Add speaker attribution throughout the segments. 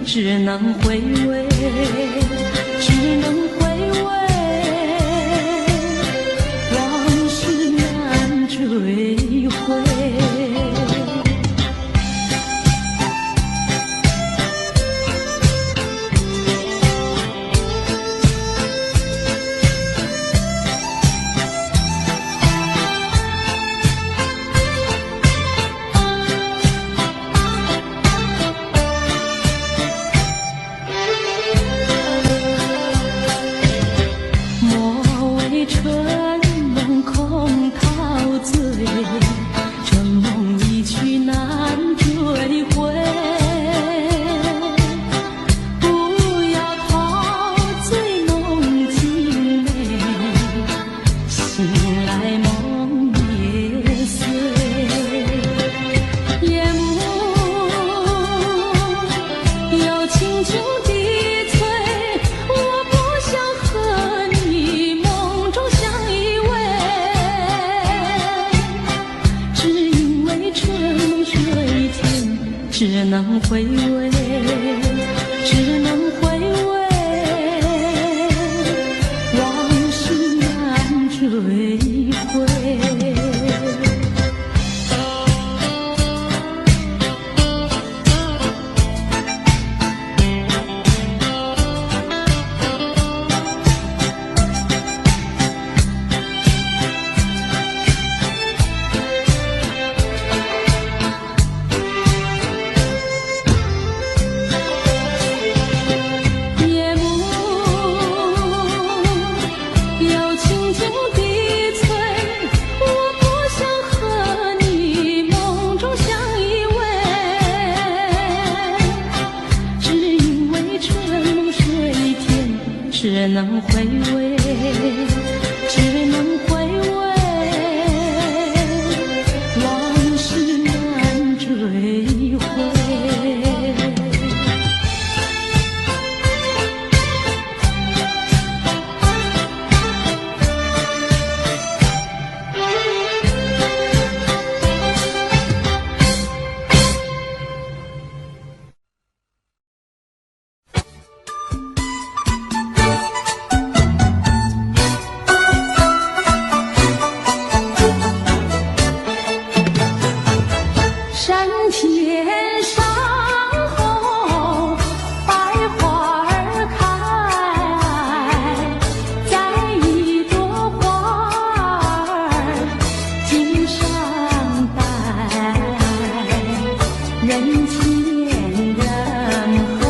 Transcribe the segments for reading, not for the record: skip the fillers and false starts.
Speaker 1: 只能回味，只能回味，往事难追回。春梦空陶醉。回味，只能回味，往事难追回。只能回味，只能回味，往事难追回。山前山后百花儿开，栽一朵花儿锦上带，人前人后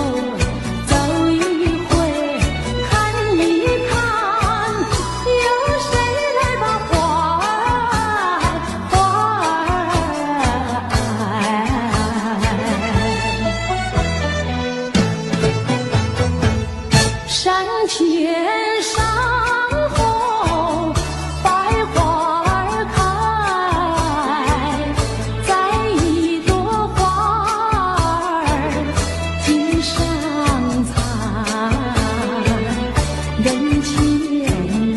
Speaker 1: 走一回，看一看，有谁来把花儿山前山后百花儿开，栽一朵花儿锦上采，人前人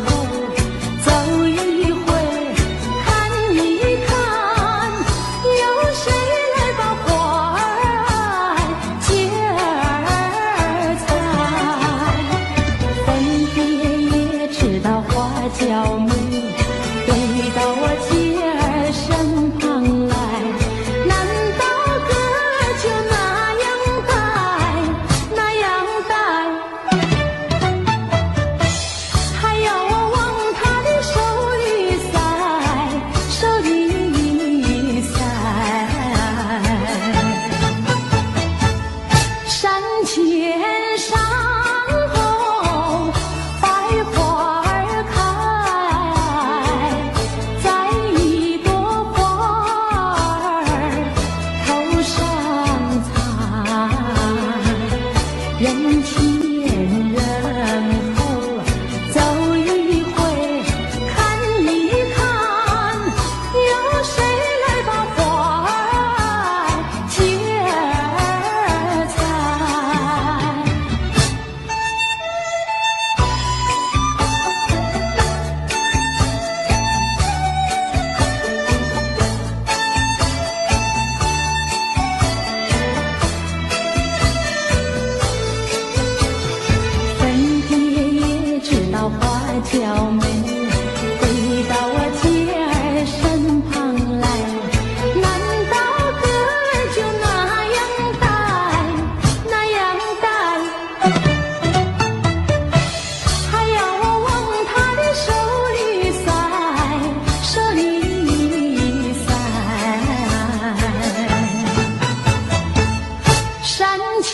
Speaker 1: 后走一回，看一看，有谁来把花儿接儿采。分别也知道花娇美，飞到我姐儿身旁来，难道哥就那样待，那样待，还要我往他的手里塞，手里塞。山前山后百花儿开，栽一朵花儿头上采，人前人后走一回，看一看，有谁来把花儿接儿采。分别也知道花娇美，飞到我姐儿身旁来，难道哥就那样待，那样待，还要我往他的手里塞，手里塞。山前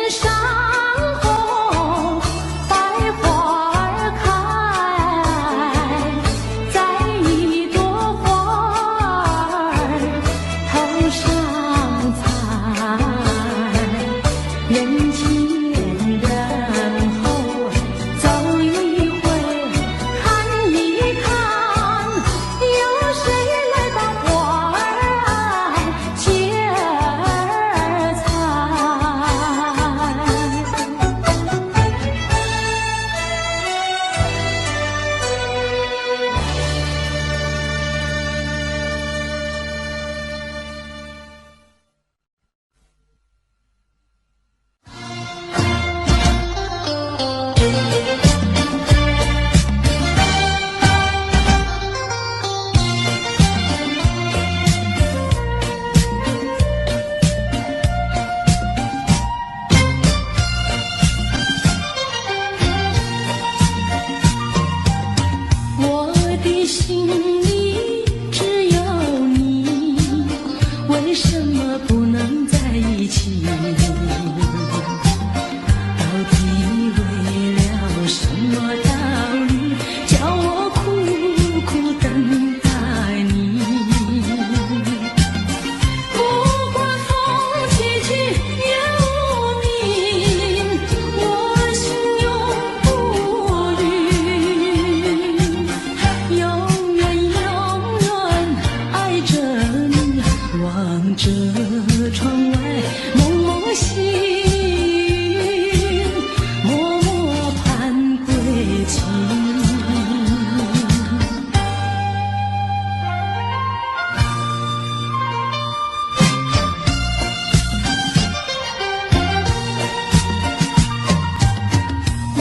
Speaker 1: 山后百花儿开，栽一朵花儿头上采，人前人后走一回，看一看，有谁来把花儿接儿采。情，到底为了什么道理，叫我苦苦等待你？不管风起起也无名，我心永不渝，永远永远爱着你，望着窗外蒙蒙星，默默盼归期。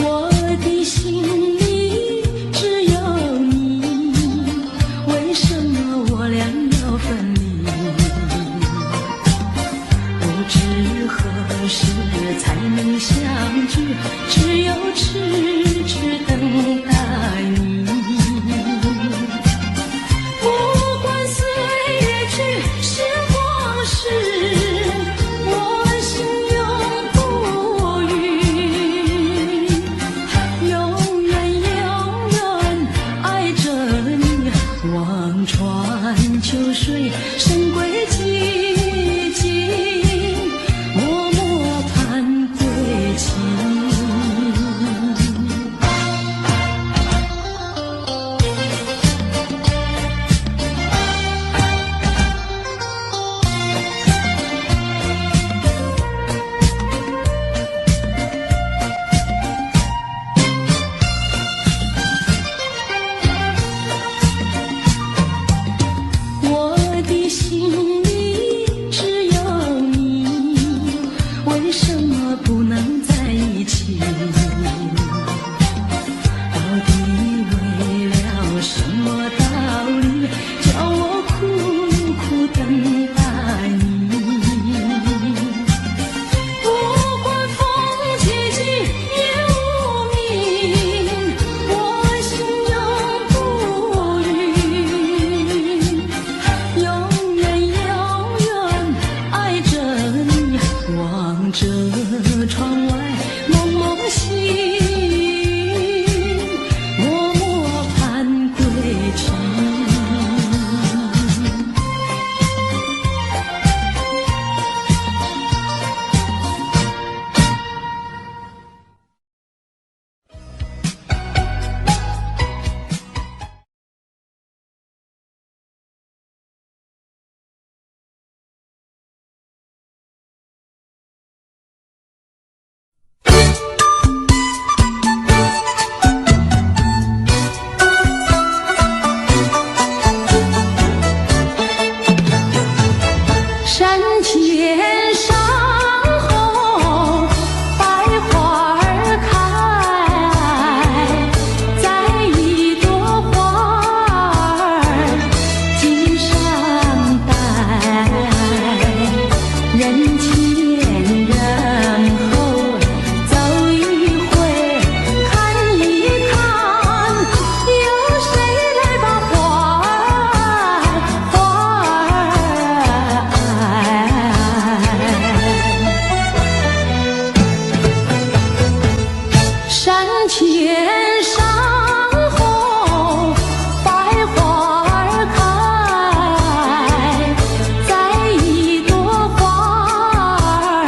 Speaker 1: 我的心里只有你，为什么我俩要分离？不知何时才能相聚，只有痴痴等待你。不管岁月去，时光逝，我心永不渝，永远永远爱着你，望穿秋水，神归寂静，默默盼归期。我的心里只有你，为什么不能在一起？到底为了什么道理，叫我苦苦等待你？不管风起起也无名，我心永不渝，永远永远爱着你，望着窗外蒙蒙星，默默盼归期。山前山后百花儿开，在一朵花儿襟上戴，人前人后走一回，看一看，有谁来把花儿山前山后百花儿开，在一朵花儿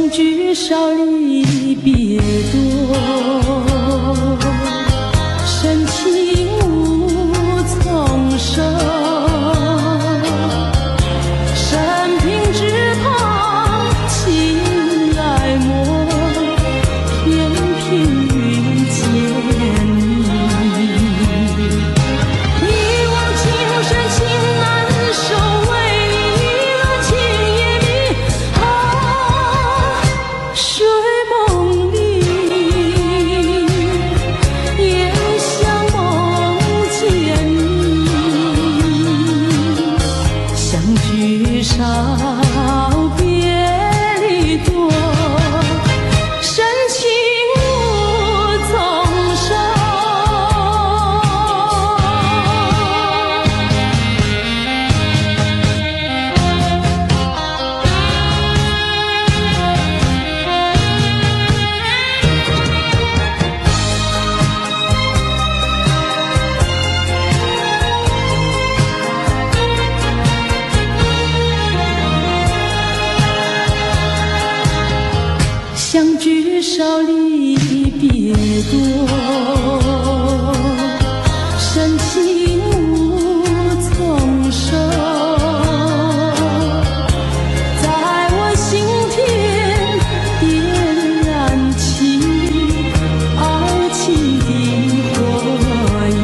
Speaker 1: 相聚少离别多，深情无从收。生平只盼情来磨，偏偏遇见你。一往情深情难收，为一个情也迷。睡梦里也想梦见你，相聚少别离多，深情无从收。相聚少离别多，深情无从收。在我心田点燃起爱情的火焰，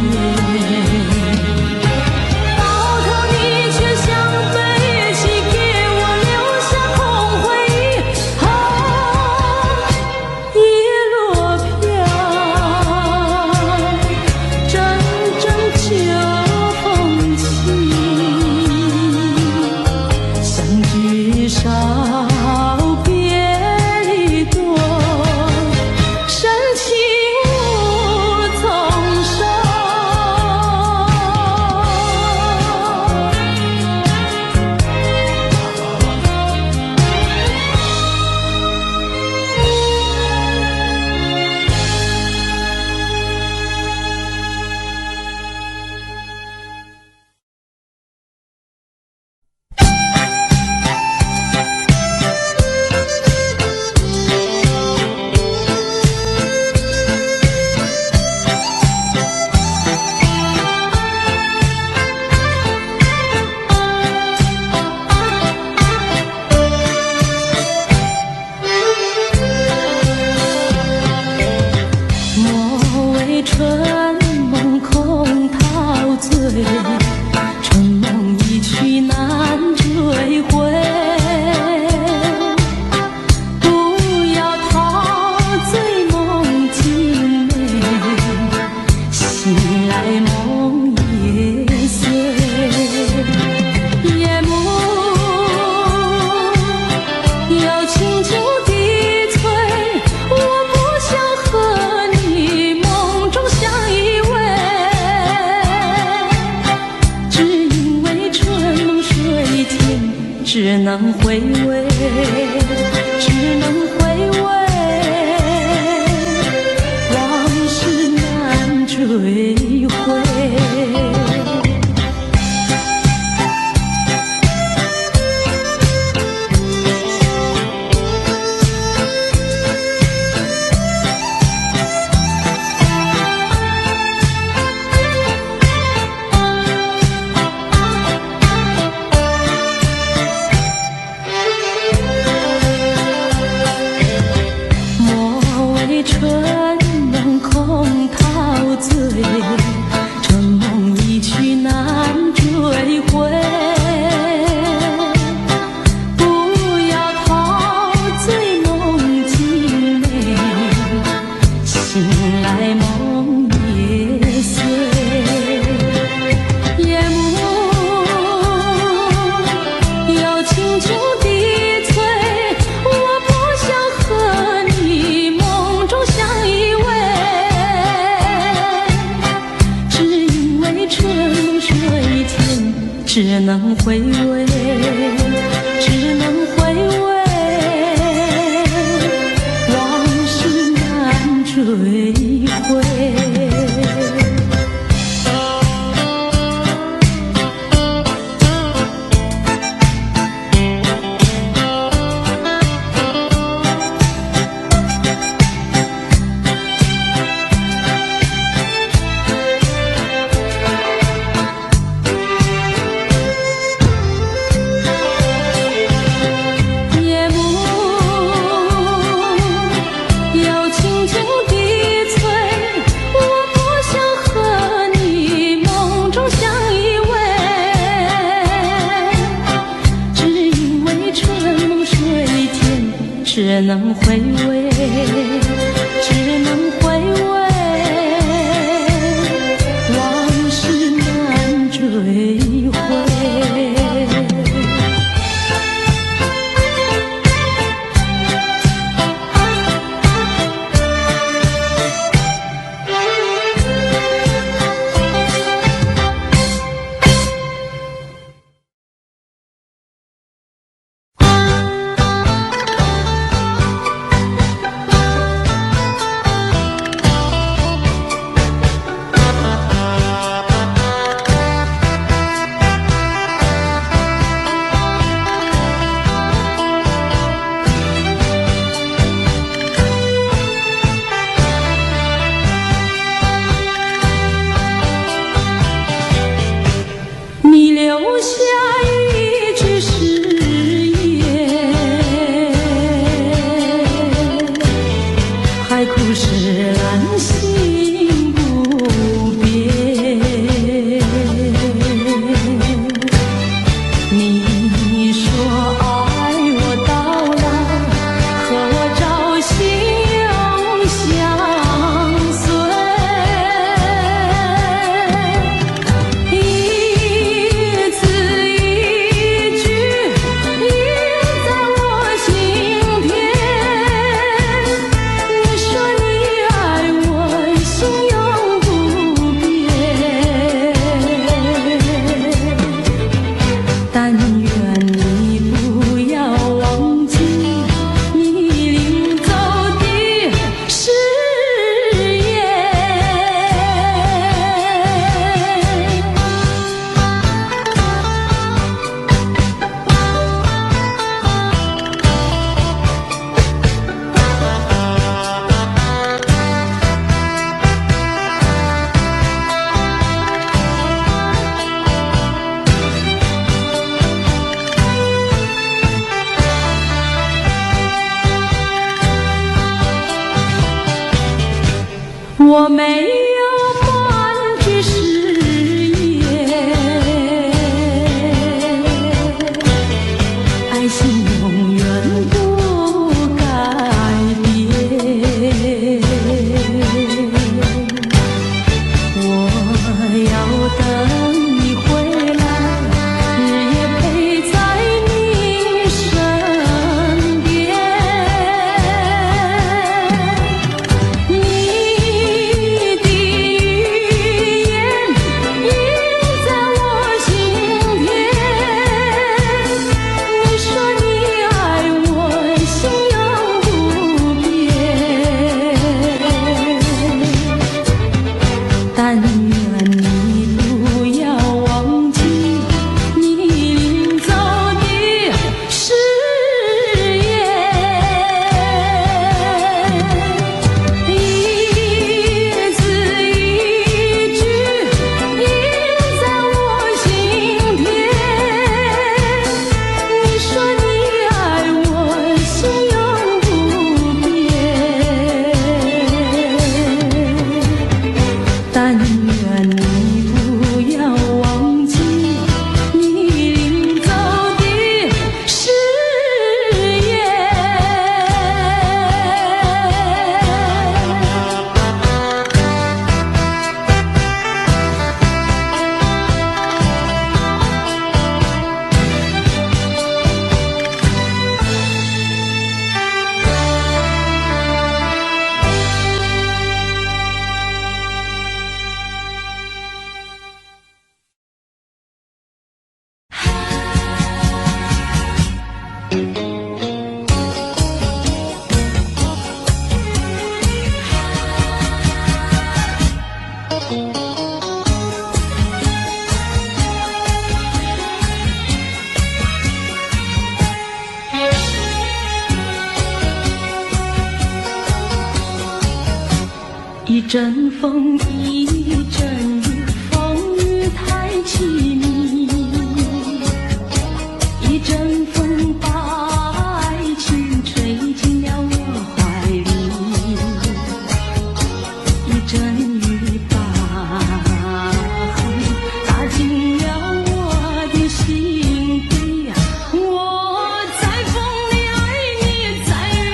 Speaker 1: 到头你却像飞起，给我留下空回忆。叶落飘，阵阵秋风起，相聚少别离多，深情无从收。莫为春梦空陶醉，春梦一去难追回。不要陶醉梦境美，醒来梦也碎。夜幕又轻轻低垂，我不想和你梦中相依偎，只因为春梦水天，只能回味，只能回味，往事难追回。莫为春梦空陶醉，春梦一去难追回。不要陶醉梦境美，醒来梦也碎。夜幕又轻轻低垂，我不想和你梦中相依偎，只因为春梦水天，只能回味，只能回味，往事难追回。只能回味，只能回味，往事难追回。我没有半句誓言，爱情永远不改变。我要等你回来，日夜陪在你身边。一阵风，一阵雨，风雨太凄迷。一阵风把爱情吹进了我怀里，一阵雨把恨打进了我的心底。我在风里爱你，在雨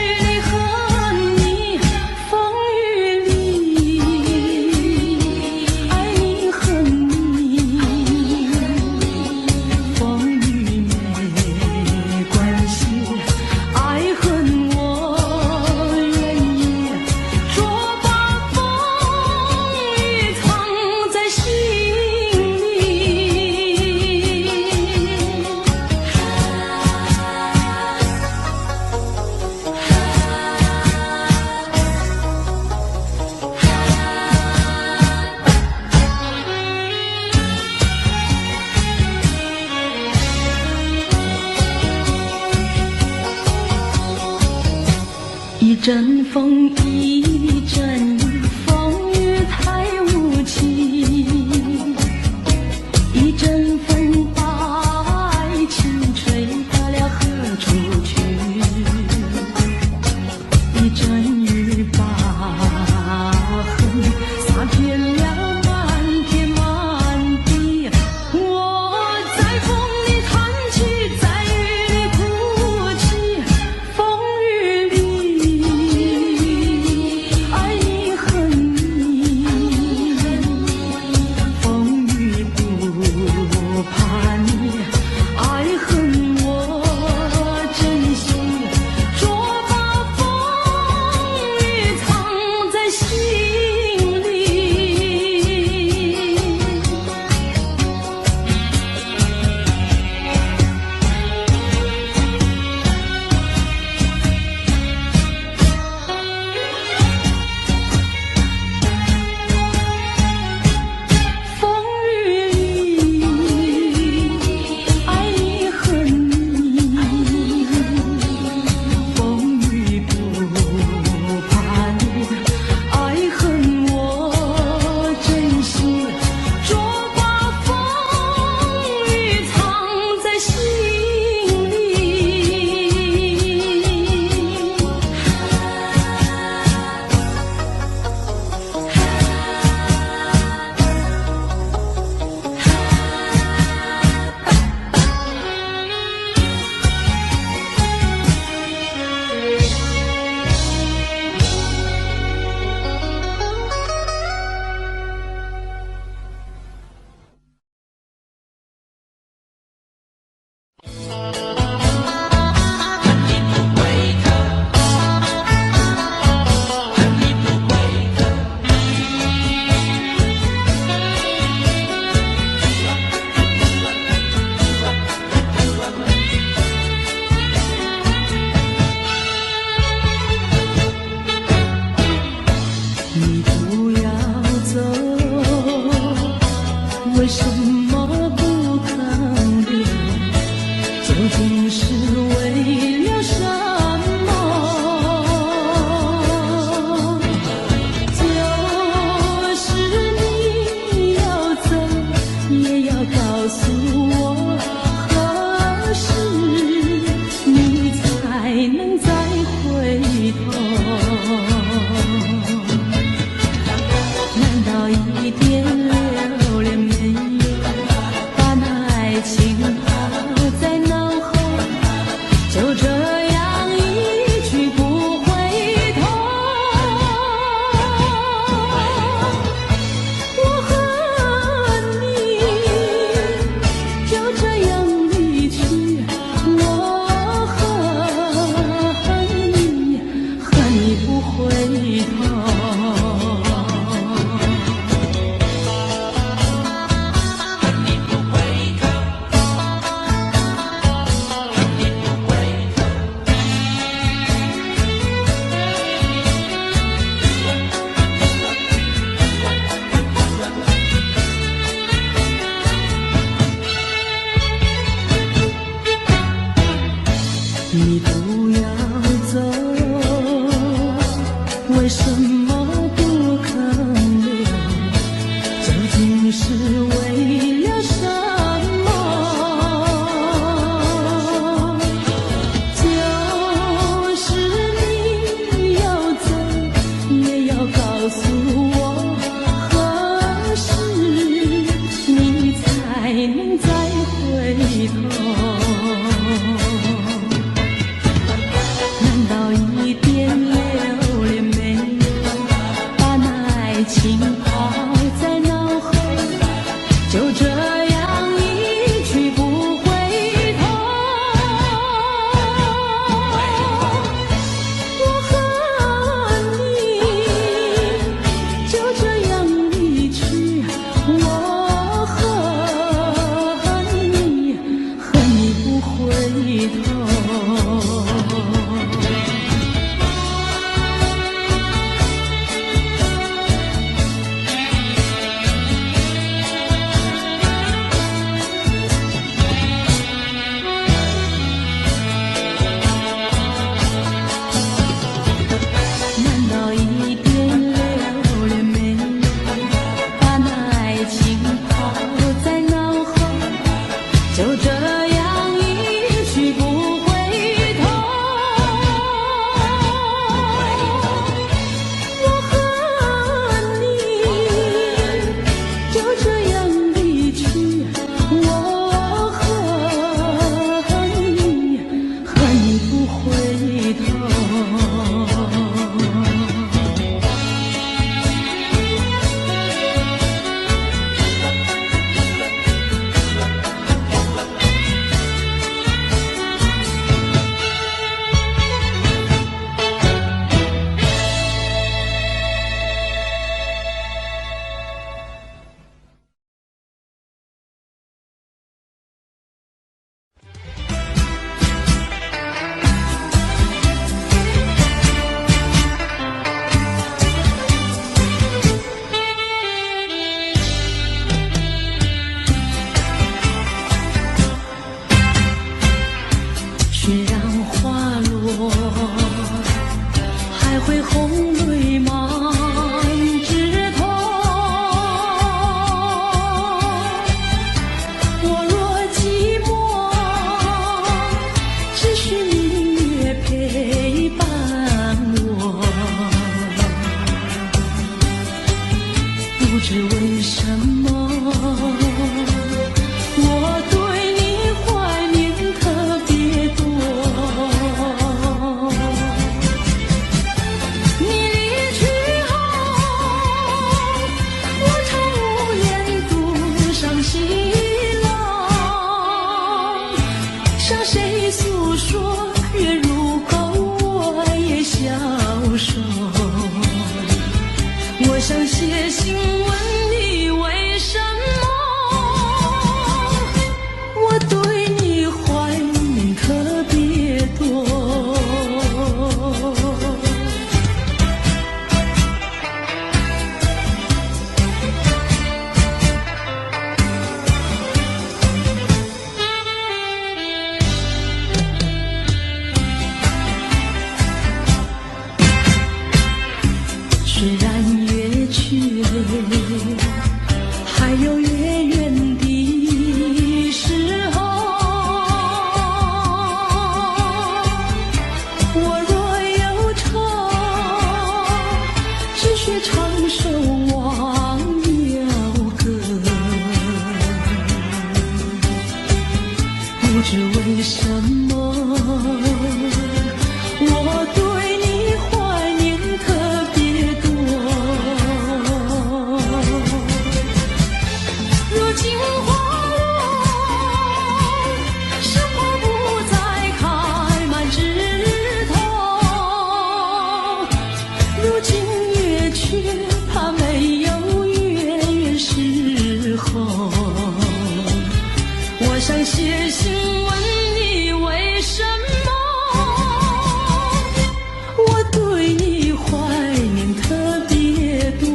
Speaker 1: 一阵风，一阵雨，风雨太无情。一阵风把爱情吹到了何处去？一阵雨把恨洒遍了满天满地。我在风里叹气，在雨里哭泣，风雨里爱你会红泪满枝头。我若寂寞，只需明月陪伴我。不知为什么，我对你怀念特别多。你离去后，我常无言独上西楼，向谁诉说？月如钩，我也消瘦。我想写信问你为什么，我对你怀念特别多。虽然月缺，还有月圆的时候。我若忧愁，只需唱首忘忧歌。不知为什么，我对你怀念特别多。如今花落，生活不再开满枝头。如今月缺，怕没有月圆时候。我想写信问你为什么，我对你怀念特别多。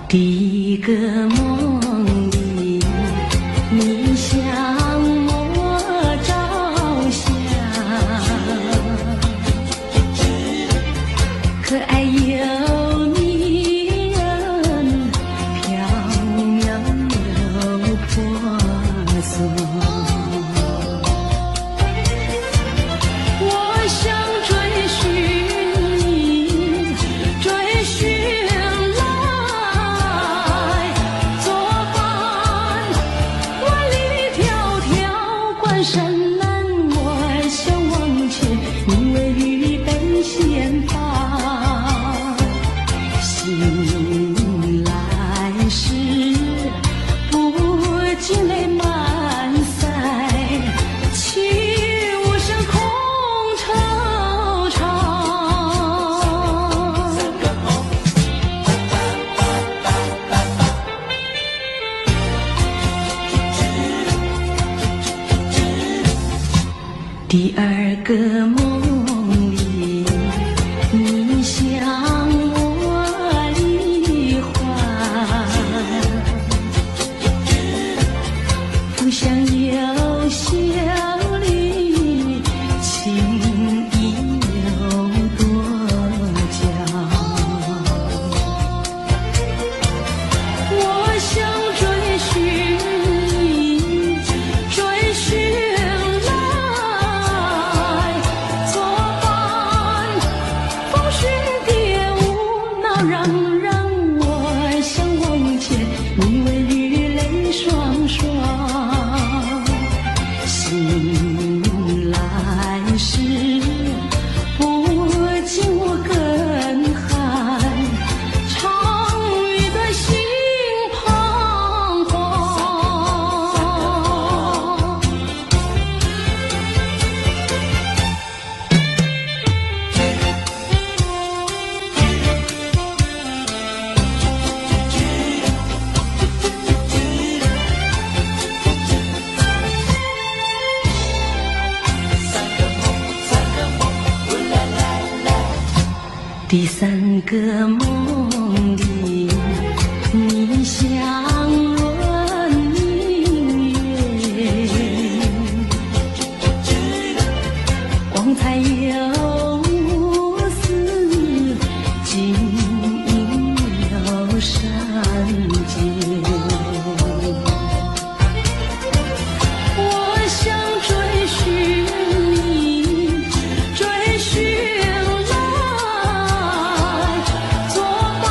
Speaker 1: 第一个梦里，你向我照相，可爱又迷人，飘渺又婆娑。我想追寻你，追寻来作伴。万里迢迢，关山难，我想往前，你为预备先发。醒来时，不禁泪满腮，泣无声空惆怅。第二个梦里，你向我离欢，不想有笑里，情意有多娇。我想追寻你，追寻来作第三个梦里，你相问明月，光彩有丝，金银有山间。我想追寻你，追寻来，作伴。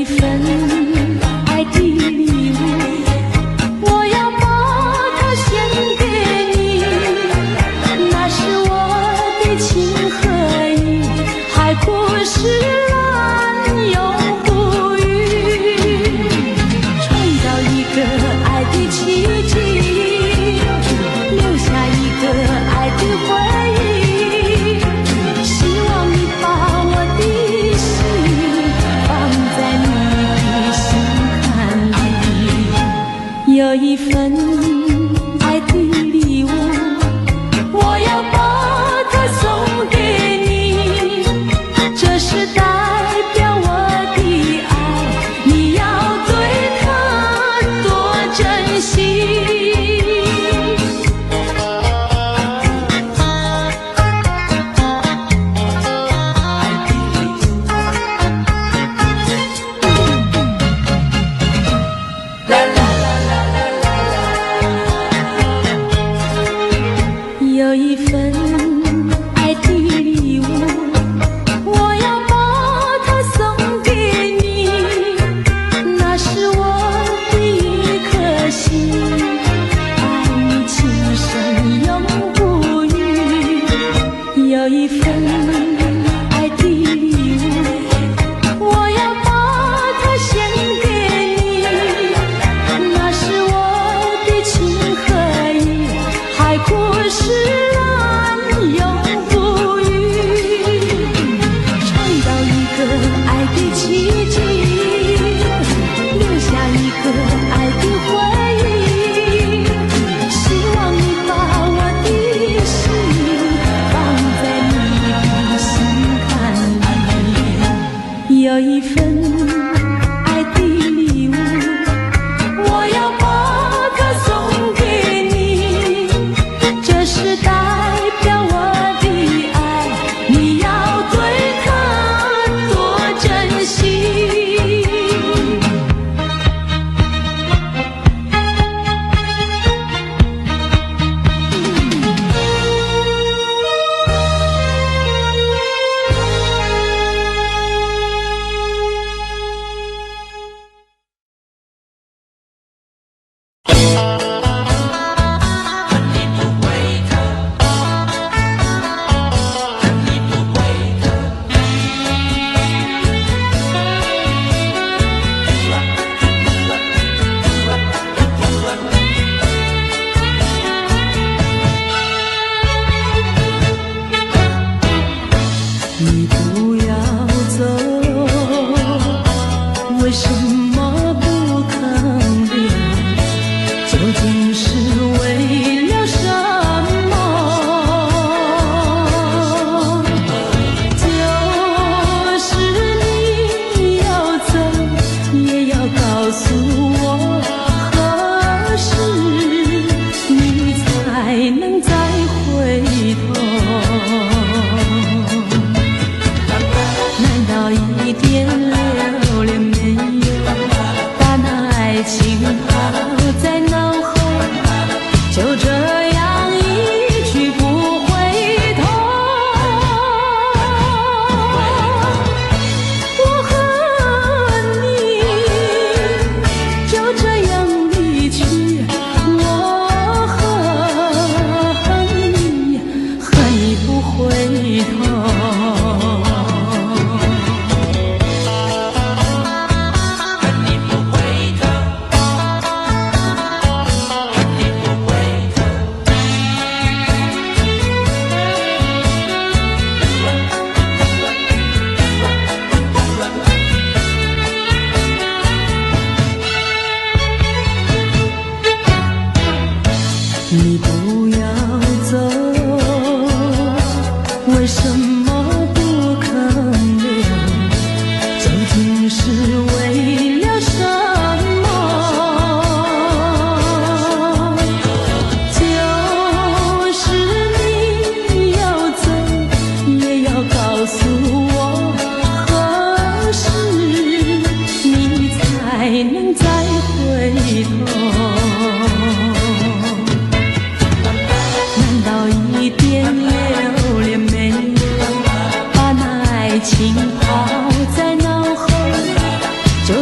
Speaker 1: 一份爱的礼物，我要把它献给你，那是我的情和义，海枯石烂永不渝，创造一个爱的奇迹，留下一个爱的回忆，希望你把我的心放在你的心坎里，有一份爱的礼物，我要把它送给你，这是代表我的爱，你要对它多珍惜。有一份爱的礼物，我要把它送给你，那是我的一颗心，爱你情深永不渝。有一份爱的礼物，我要把它献给你，那是我的情和义，海枯石烂永不渝，创造一个爱的奇迹，留下一个爱的回忆，希望你把我的心放在你的心坎里，有一份爱的礼物，我要把它送给你，这是代表我的爱，你要对它多珍惜。你不要走，为什么不肯留？究竟是为了什么？就是你要走，也要告诉我，何时你才能再回头？难道一点留恋没有，把那爱情抛在脑后，就这样一去不回头？我和你就这样离去，我和你不回头。你不要走，为什么不肯留？究竟是为了什么？就是你要走，也要告诉我，何时你才能再回头？难道一点留恋没有，把那爱情抛在脑后，就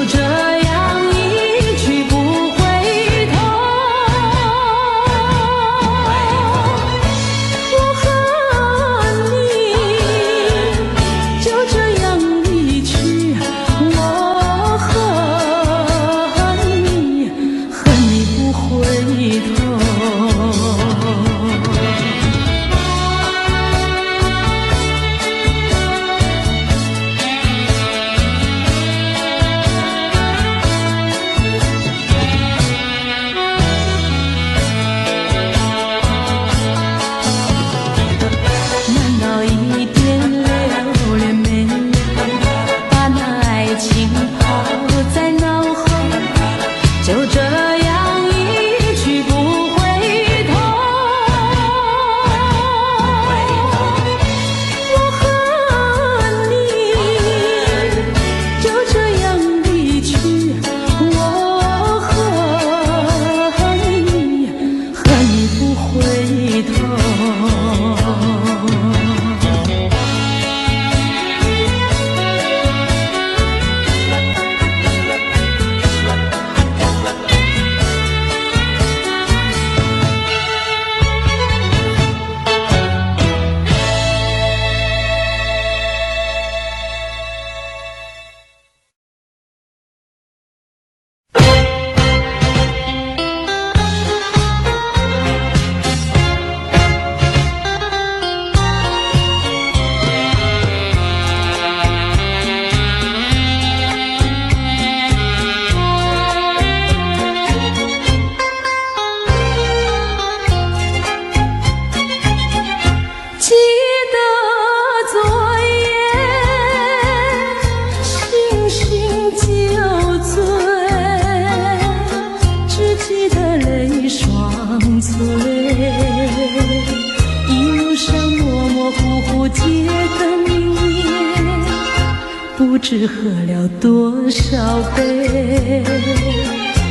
Speaker 1: 知喝了多少杯，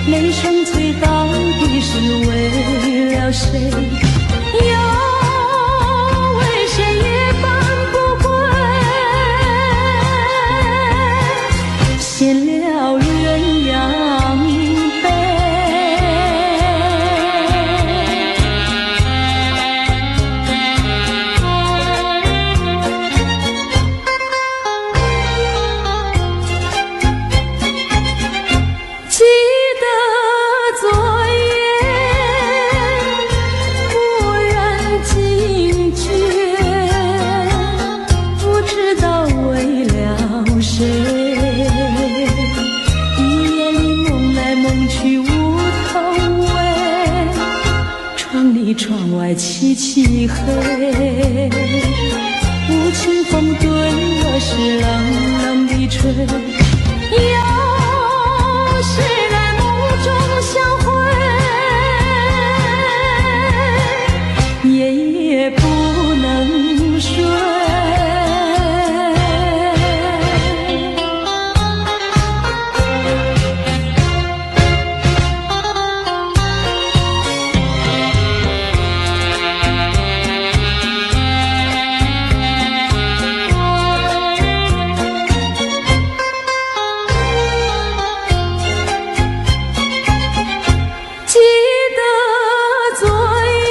Speaker 1: 泪双醉到底是为了谁？又为谁夜半不归？闲了鸳鸯杯。记得昨夜蓦然惊觉，不知道为了谁，一夜里梦来梦去无头尾，窗里窗外漆漆黑，无情风对我是冷冷地吹，又是在梦中相会，夜夜不能睡。记得昨夜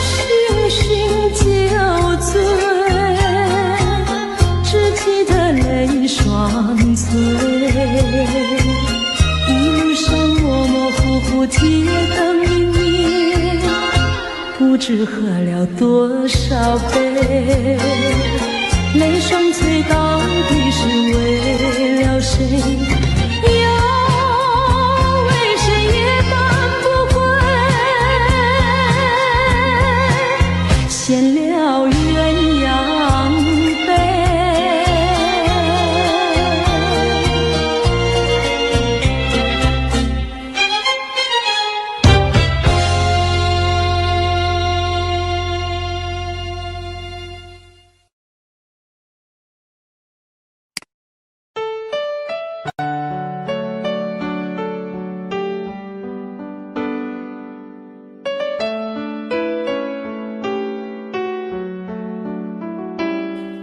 Speaker 1: 醺醺酒醉，只记得泪双醉，一路上模模糊糊铁灯明灭，不知喝了多少杯，泪双醉到底是为了谁？又为谁夜半不归？闲了鸳鸯杯。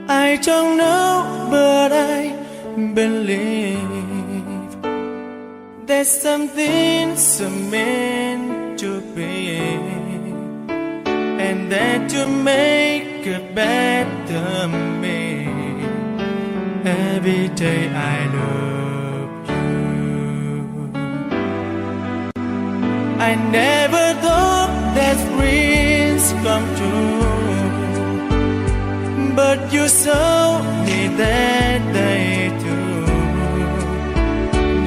Speaker 2: I don't know, but I believe there's something so meant to be, and that you make a better me. Every day I love you. I never thought that dreams come true, but you saw me that day too.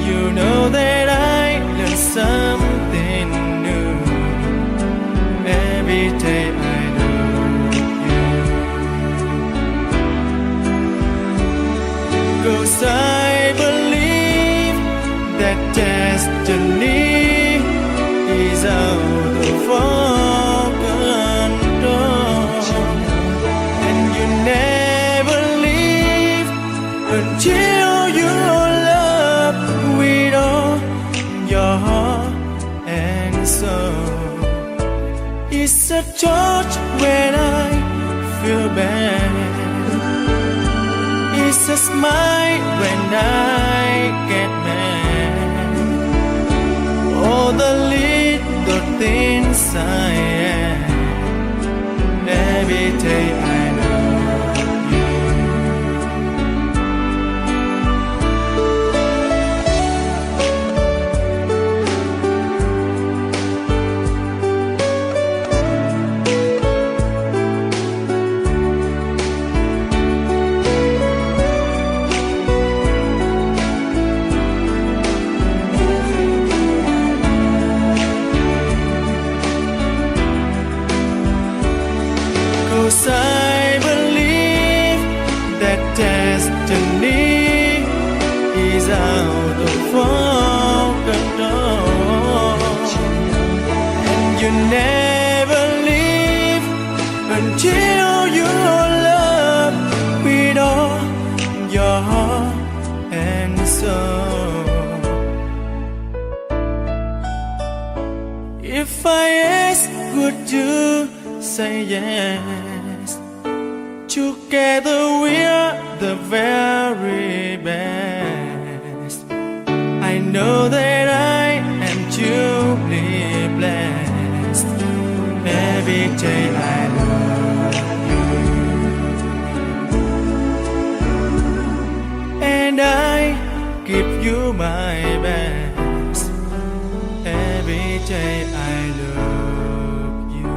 Speaker 2: You know that I learned something new. Every day I love you. 'Cause I believe that destiny is out of our control, and you never leave until you love with all your heart and soul. It's a touch when I feel bad, it's a smile when I get mad. All the little things I am. Every day I love you. Cause I and soul. If I ask, would you say yes? Together we're the very best. I know that I am truly blessed. Every day I love you, and I give you my best. Every day I love you.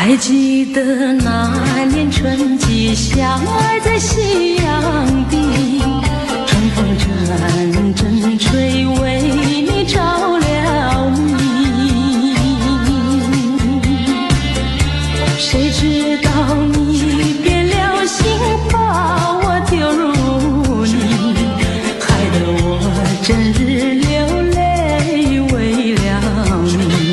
Speaker 1: 还记得那年春季相爱在夕阳地，春风阵阵吹，为你着了迷。谁知道你变了心，把我丢入泥，害得我整日流泪为了你。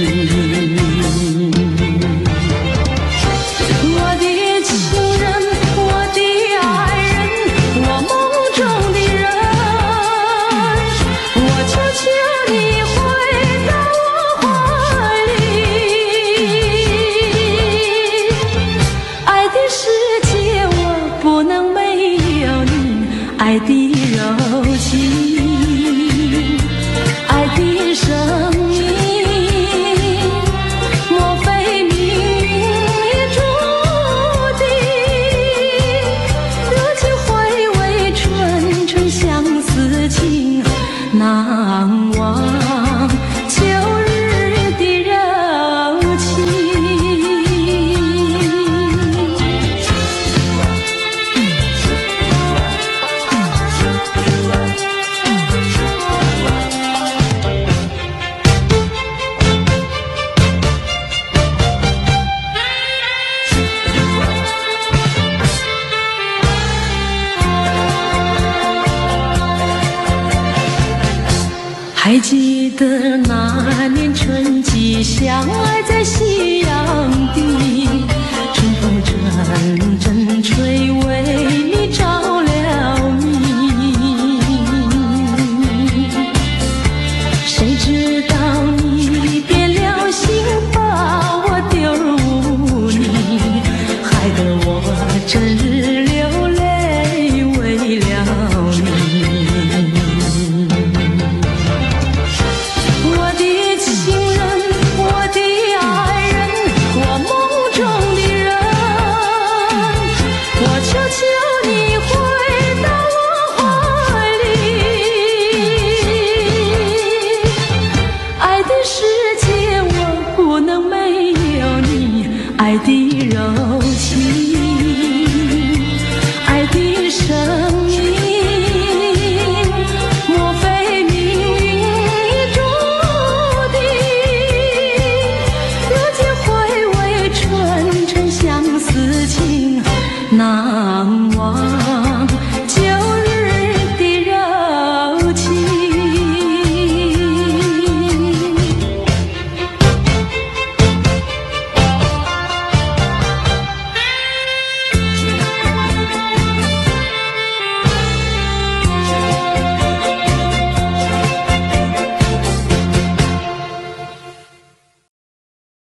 Speaker 1: 还记得那年春季相爱在西